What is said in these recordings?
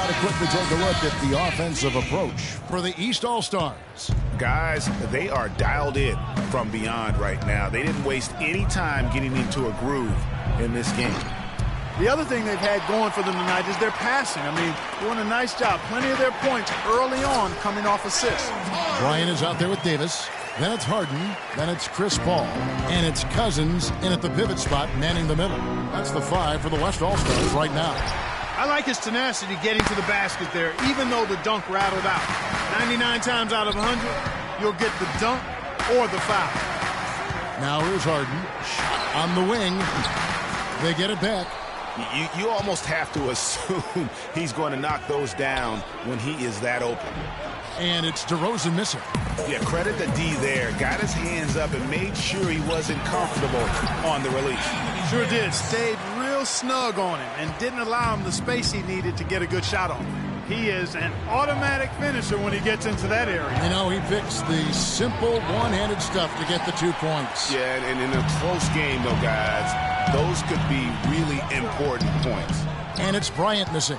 to quickly take a look at the offensive approach for the East All-Stars. Guys, they are dialed in from beyond right now. They didn't waste any time getting into a groove in this game. The other thing they've had going for them tonight is their passing. I mean, doing a nice job. Plenty of their points early on coming off assists. Bryant is out there with Davis. Then it's Harden. Then it's Chris Paul. And it's Cousins in at the pivot spot, manning the middle. That's the 5 for the West All-Stars right now. I like his tenacity getting to the basket there, even though the dunk rattled out. 99 times out of 100, you'll get the dunk or the foul. Now here's Harden. Shot on the wing. They get it back. You almost have to assume he's going to knock those down when he is that open. And it's DeRozan missing. Yeah, credit the D there. Got his hands up and made sure he wasn't comfortable on the release. Sure did. Stayed real snug on him and didn't allow him the space he needed to get a good shot on. He is an automatic finisher when he gets into that area. You know, he picks the simple one-handed stuff to get the 2 points. Yeah, and in a close game, though, guys, those could be really important points. And it's Bryant missing.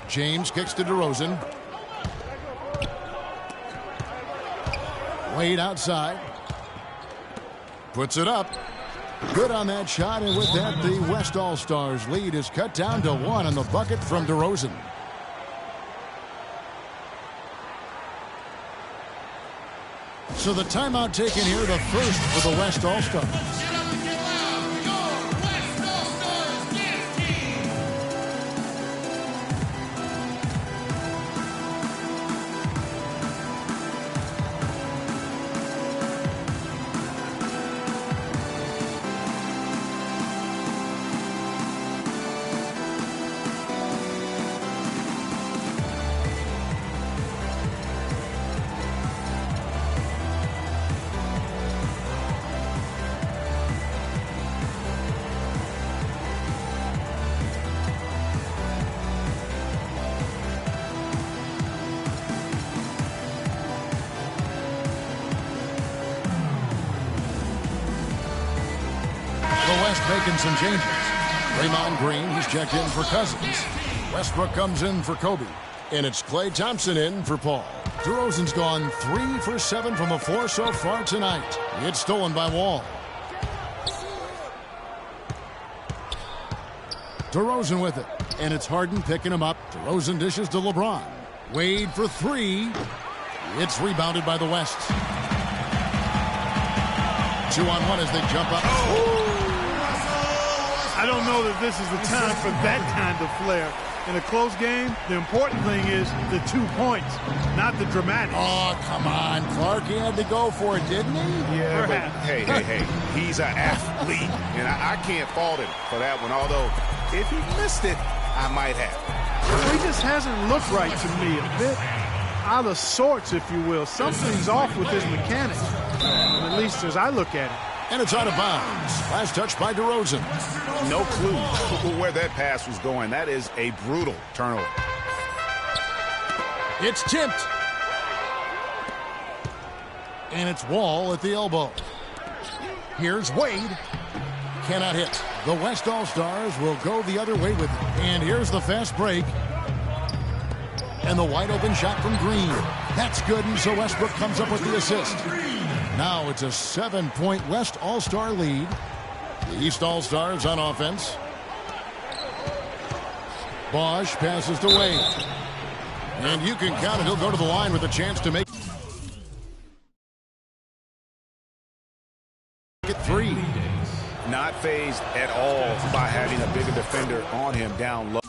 James kicks to DeRozan. Wade outside. Puts it up. Good on that shot, and with that, the West All-Stars lead is cut down to 1 on the bucket from DeRozan. So the timeout taken here, the first for the West All-Stars. Making some changes. Draymond Green, he's checked in for Cousins. Westbrook comes in for Kobe. And it's Klay Thompson in for Paul. DeRozan's gone 3 for 7 from the floor so far tonight. It's stolen by Wall. DeRozan with it. And it's Harden picking him up. DeRozan dishes to LeBron. Wade for 3. It's rebounded by the West. 2-on-1 as they jump up. Oh! I don't know that this is the time for that kind of flair. In a close game, the important thing is the 2 points, not the dramatics. Oh, come on. Clark, he had to go for it, didn't he? Yeah, but hey. He's an athlete, and I can't fault him for that one, although if he missed it, I might have. Well, he just hasn't looked right to me. A bit out of sorts, if you will. Something's off with his mechanics, at least as I look at it. And it's out of bounds. Last touch by DeRozan. No clue where that pass was going. That is a brutal turnover. It's tipped. And it's Wall at the elbow. Here's Wade. Cannot hit. The West All-Stars will go the other way with it. And here's the fast break. And the wide open shot from Green. That's good, and so Westbrook comes up with the assist. Now it's a 7-point West All-Star lead. The East All-Stars on offense. Bosch passes to Wade. And you can count it. He'll go to the line with a chance to make it 3. Not fazed at all by having a bigger defender on him down low.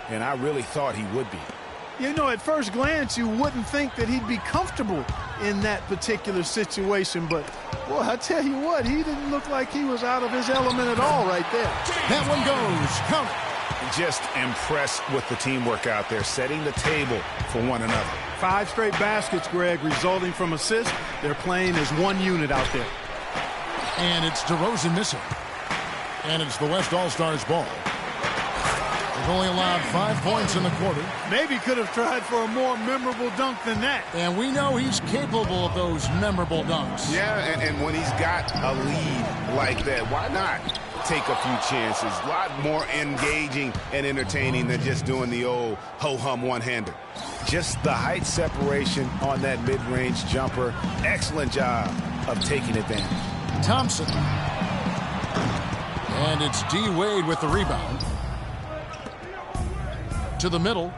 And I really thought he would be. You know, at first glance, you wouldn't think that he'd be comfortable in that particular situation. But, boy, I tell you what, he didn't look like he was out of his element at all right there. That one goes. Count it. just impressed with the teamwork out there, setting the table for one another. 5 straight baskets, Greg, resulting from assists. They're playing as one unit out there. And it's DeRozan missing. And it's the West All-Stars ball. They've only allowed 5 points in the quarter. Maybe could have tried for a more memorable dunk than that. And we know he's capable of those memorable dunks. Yeah, and when he's got a lead like that, why not take a few chances? A lot more engaging and entertaining than just doing the old ho-hum one-hander. Just the height separation on that mid-range jumper. Excellent job of taking advantage. Thompson. And it's D. Wade with the rebound. To the middle.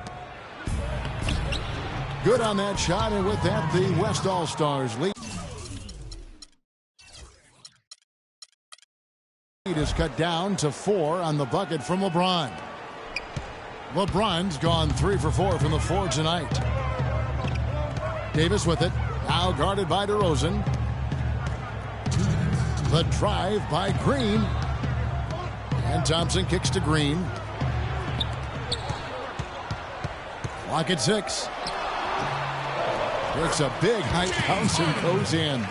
Good on that shot, and with that, the West All-Stars lead. Lead is cut down to 4 on the bucket from LeBron. LeBron's gone 3 for 4 from the floor tonight. Davis with it. Now guarded by DeRozan. The drive by Green. And Thompson kicks to Green. Clock at 6. Takes a big height bounce and goes in.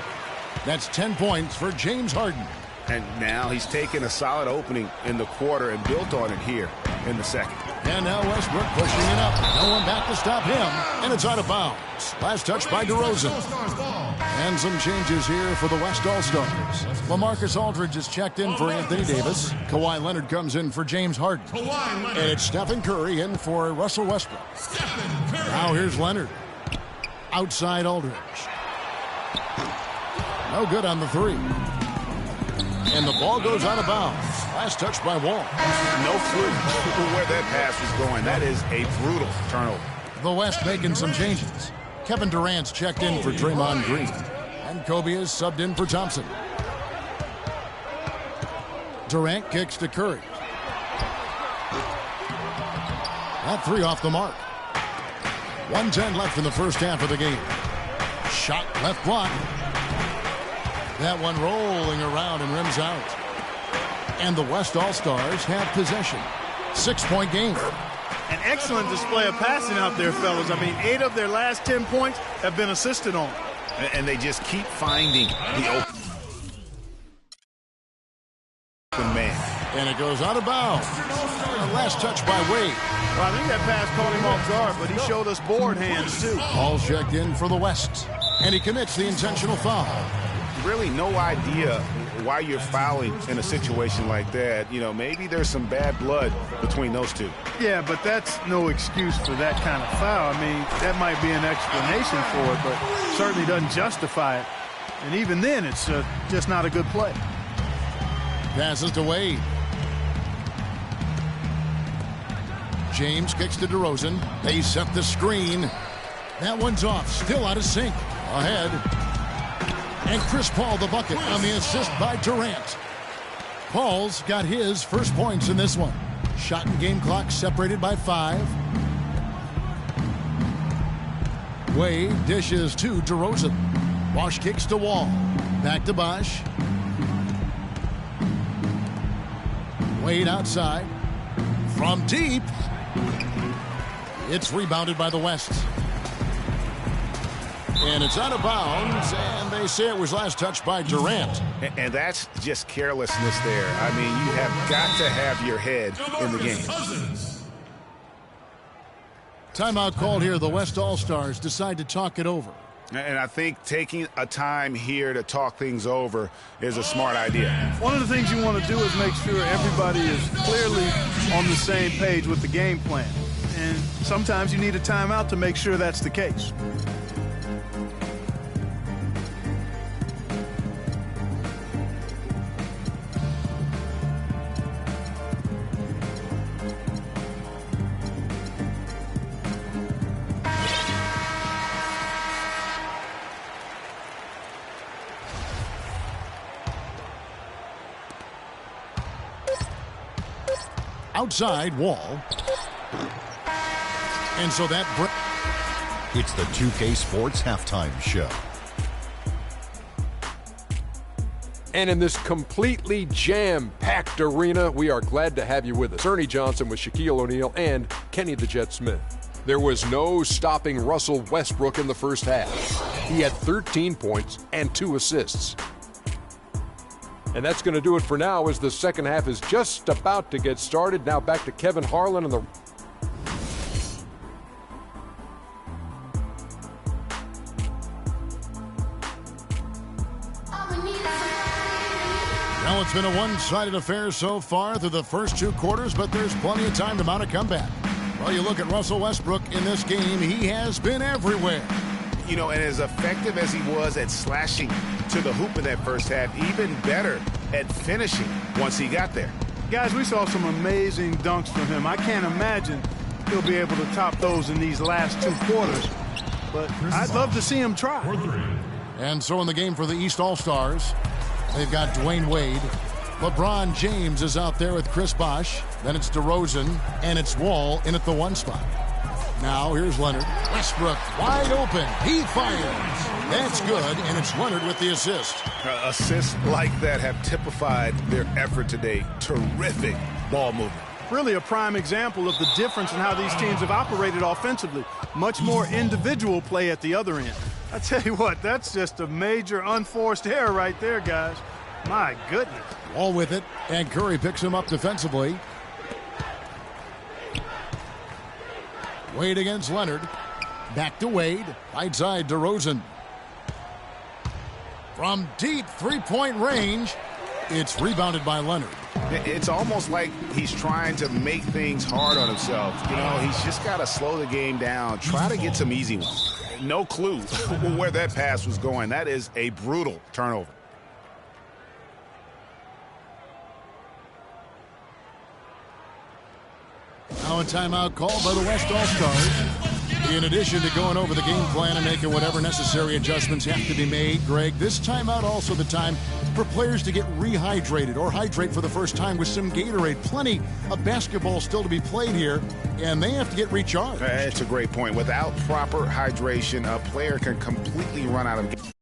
That's 10 points for James Harden. And now he's taken a solid opening in the quarter and built on it here in the second. And now Westbrook pushing it up. No one back to stop him. And it's out of bounds. Last touch by DeRozan. And some changes here for the West All-Stars. LaMarcus Aldridge is checked in for Anthony Davis. Kawhi Leonard comes in for James Harden. And it's Stephen Curry in for Russell Westbrook. Now here's Leonard. Outside Aldridge. No good on the 3. And the ball goes out of bounds. Last touch by Wall. No clue where that pass was going. That is a brutal turnover. The West making some changes. Kevin Durant's checked in for Draymond Green. And Kobe is subbed in for Thompson. Durant kicks to Curry. That 3 off the mark. 1:10 left in the first half of the game. Shot left block. That one rolling around and rims out. And the West All-Stars have possession. 6-point game. An excellent display of passing out there, fellas. I mean, 8 of their last 10 points have been assisted on. And they just keep finding the open man. And it goes out of bounds. The last touch by Wade. Well, I think that pass caught him off guard, but he showed us board hands, too. Ball's checked in for the West. And he commits the intentional foul. Really no idea why you're fouling in a situation like that. You know, maybe there's some bad blood between those two. Yeah, but that's no excuse for that kind of foul. I mean, that might be an explanation for it, but certainly doesn't justify it. And even then, it's just not a good play. Passes to Wade. James kicks to DeRozan. They set the screen. That one's off. Still out of sync. Ahead. And Chris Paul the bucket on the assist by Durant. Paul's got his first points in this one. Shot and game clock separated by 5. Wade dishes to DeRozan. Bosch kicks to Wall. Back to Bosch. Wade outside. From deep. It's rebounded by the West. And it's out of bounds, and they say it was last touched by Durant. And that's just carelessness there. I mean, you have got to have your head in the game. Timeout called here. The West All-Stars decide to talk it over. And I think taking a time here to talk things over is a smart idea. One of the things you want to do is make sure everybody is clearly on the same page with the game plan. And sometimes you need a timeout to make sure that's the case. Outside Wall. And so that... It's the 2K Sports Halftime Show. And in this completely jam-packed arena, we are glad to have you with us. Ernie Johnson with Shaquille O'Neal and Kenny the Jet Smith. There was no stopping Russell Westbrook in the first half. He had 13 points and 2 assists. And that's going to do it for now as the second half is just about to get started. Now back to Kevin Harlan and the... Well, it's been a one-sided affair so far through the first 2 quarters, but there's plenty of time to mount a comeback. Well, you look at Russell Westbrook in this game, he has been everywhere. You know, and as effective as he was at slashing to the hoop in that first half, even better at finishing once he got there. Guys, we saw some amazing dunks from him. I can't imagine he'll be able to top those in these last 2 quarters. But I'd love to see him try. And so in the game for the East All-Stars, they've got Dwayne Wade. LeBron James is out there with Chris Bosh. Then it's DeRozan, and it's Wall in at the 1 spot. Now here's Leonard. Westbrook wide open. He fires. That's good, and it's Leonard with the assist. Assists like that have typified their effort today. Terrific ball movement. Really a prime example of the difference in how these teams have operated offensively. Much more individual play at the other end. I tell you what, that's just a major unforced error right there, guys. My goodness. Wall with it, and Curry picks him up defensively. Wade against Leonard. Back to Wade. Right side, DeRozan. From deep three-point range, it's rebounded by Leonard. It's almost like he's trying to make things hard on himself. You know, he's just got to slow the game down. Try to get some easy ones. No clue where that pass was going. That is a brutal turnover. Now a timeout called by the West All-Stars. In addition to going over the game plan and making whatever necessary adjustments have to be made, Greg, this timeout also the time for players to get rehydrated or hydrate for the first time with some Gatorade. Plenty of basketball still to be played here, and they have to get recharged. That's a great point. Without proper hydration, a player can completely run out of